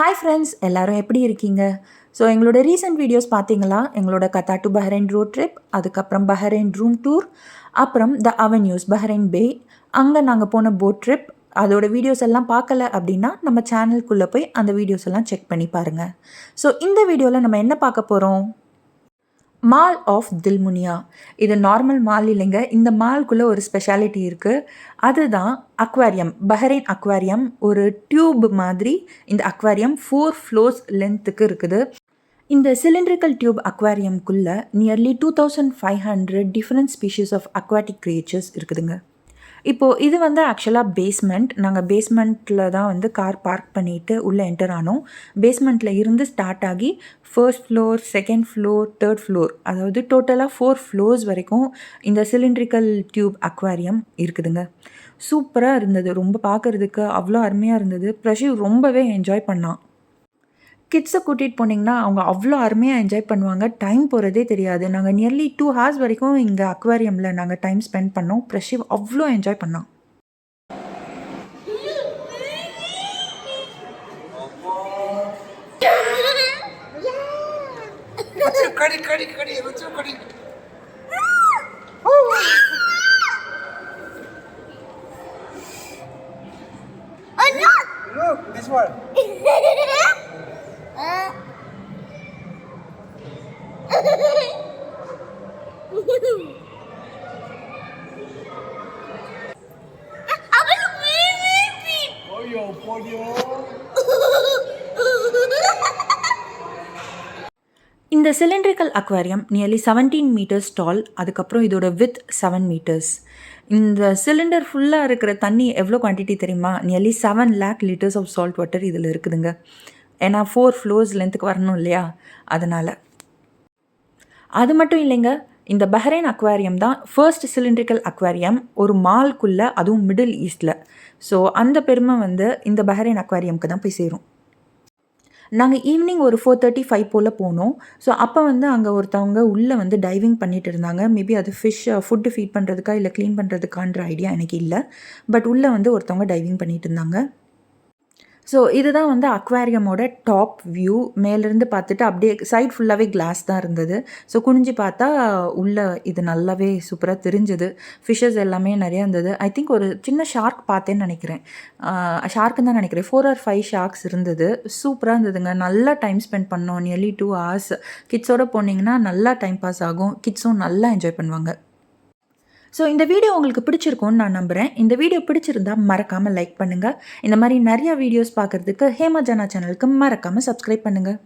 Hi friends, எல்லாரும் எப்படி இருக்கீங்க? ஸோ எங்களோட ரீசெண்ட் வீடியோஸ் பார்த்தீங்களா? எங்களோட கத்தா டு பஹ்ரைன் ரோட் ட்ரிப், அதுக்கப்புறம் பஹ்ரைன் ரூம் டூர், அப்புறம் த அவென்யூஸ் பஹ்ரைன் பே, அங்கே நாங்கள் போன போட் ட்ரிப். அதோட வீடியோஸ் எல்லாம் பார்க்கல அப்படின்னா நம்ம சேனலுக்குள்ளே போய் அந்த வீடியோஸ் எல்லாம் செக் பண்ணி பாருங்கள். ஸோ இந்த வீடியோவில் நம்ம என்ன பார்க்க போகிறோம்? Mall of Dilmunia. இது நார்மல் மால் இல்லைங்க. இந்த மால்குள்ளே ஒரு ஸ்பெஷாலிட்டி இருக்குது. அதுதான் அக்வாரியம், பஹ்ரைன் அக்வாரியம். ஒரு டியூப் மாதிரி இந்த அக்வாரியம் 4 ஃப்ளோர்ஸ் லென்த்துக்கு இருக்குது. இந்த சிலிண்ட்ரிக்கல் டியூப் அக்வாரியம்குள்ளே nearly 2500 different species of aquatic creatures இருக்குதுங்க. இப்போது இது வந்து ஆக்சுவலாக பேஸ்மெண்ட். நாங்கள் பேஸ்மெண்ட்டில் தான் வந்து கார் பார்க் பண்ணிவிட்டு உள்ளே என்டர் ஆனோம். பேஸ்மெண்ட்டில் இருந்து ஸ்டார்ட் ஆகி first floor, second floor, third floor, அதாவது டோட்டலாக 4 ஃப்ளோர்ஸ் வரைக்கும் இந்த சிலிண்ட்ரிக்கல் டியூப் அக்வாரியம் இருக்குதுங்க. சூப்பராக இருந்தது. ரொம்ப பார்க்குறதுக்கு அவ்வளோ அருமையாக இருந்தது. பிரஷிவ் ரொம்பவே என்ஜாய் பண்ணான். கிட்ஸை கூட்டிகிட்டு போனீங்கன்னா அவங்க அவ்வளோ அருமையாக என்ஜாய் பண்ணுவாங்க. டைம் போகிறதே தெரியாது. நாங்கள் நியர்லி 2 ஹார்ஸ் வரைக்கும் இங்கே அக்வாரியமில் நாங்கள் டைம் ஸ்பெண்ட் பண்ணோம். பிரஷிவ் அவ்வளோ என்ஜாய் பண்ணான். Look, this one. இந்த சிலிண்ட்ரிக்கல் அக்வாரியம் நியர்லி 17 மீட்டர்ஸ் டால். அதுக்கப்புறம் இதோட வித் 7 மீட்டர்ஸ். இந்த சிலிண்டர் ஃபுல்லாக இருக்கிற தண்ணி எவ்வளோ குவான்டிட்டி தெரியுமா? Nearly 7 lakh liters of salt water இதில் இருக்குதுங்க. ஏன்னா 4 ஃப்ளோர்ஸ் லென்த்துக்கு வரணும் இல்லையா, அதனால். அது மட்டும் இல்லைங்க, இந்த பஹ்ரைன் அக்வாரியம் தான் ஃபர்ஸ்ட் சிலிண்ட்ரிக்கல் அக்வாரியம் ஒரு மால்குள்ளே, அதுவும் மிடில் ஈஸ்டில். ஸோ அந்த பெருமை வந்து இந்த பஹ்ரைன் அக்வாரியமுக்கு தான் போய் சேரும். நாங்கள் ஈவினிங் ஒரு 4:35 போல் போனோம். ஸோ அப்போ வந்து அங்கே ஒருத்தவங்க உள்ளே வந்து டைவிங் பண்ணிகிட்டு இருந்தாங்க. மேபி அது ஃபுட்டு ஃபீட் பண்ணுறதுக்கா இல்லை க்ளீன் பண்ணுறதுக்கான்ற ஐடியா எனக்கு இல்லை. பட் உள்ளே வந்து ஒருத்தவங்க டைவிங் பண்ணிகிட்டு இருந்தாங்க. ஸோ இதுதான் வந்து அக்வாரியமோட டாப் வியூ. மேலேருந்து பார்த்துட்டு அப்படியே சைட் ஃபுல்லாகவே கிளாஸ் தான் இருந்தது. ஸோ குனிஞ்சு பார்த்தா உள்ளே இது நல்லாவே சூப்பராக தெரிஞ்சுது. ஃபிஷ்ஷஸ் எல்லாமே நிறையா இருந்தது. ஐ திங்க் ஒரு சின்ன ஷார்க் பார்த்தேன்னு நினைக்கிறேன். ஷார்க்குன்னு தான் நினைக்கிறேன். 4 or 5 ஷார்க்ஸ் இருந்தது. சூப்பராக இருந்ததுங்க. நல்லா டைம் ஸ்பெண்ட் பண்ணோம். Nearly 2 hours. கிட்ஸோடு போனீங்கன்னா நல்லா டைம் பாஸ் ஆகும். கிட்ஸும் நல்லா என்ஜாய் பண்ணுவாங்க. ஸோ இந்த வீடியோ உங்களுக்கு பிடிச்சிருக்கும்னு நான் நம்புகிறேன். இந்த வீடியோ பிடிச்சிருந்தா மறக்காமல் லைக் பண்ணுங்கள். இந்த மாதிரி நிறையா வீடியோஸ் பார்க்குறதுக்கு ஹேமா ஜனா சேனலுக்கு மறக்காமல் சப்ஸ்கிரைப் பண்ணுங்கள்.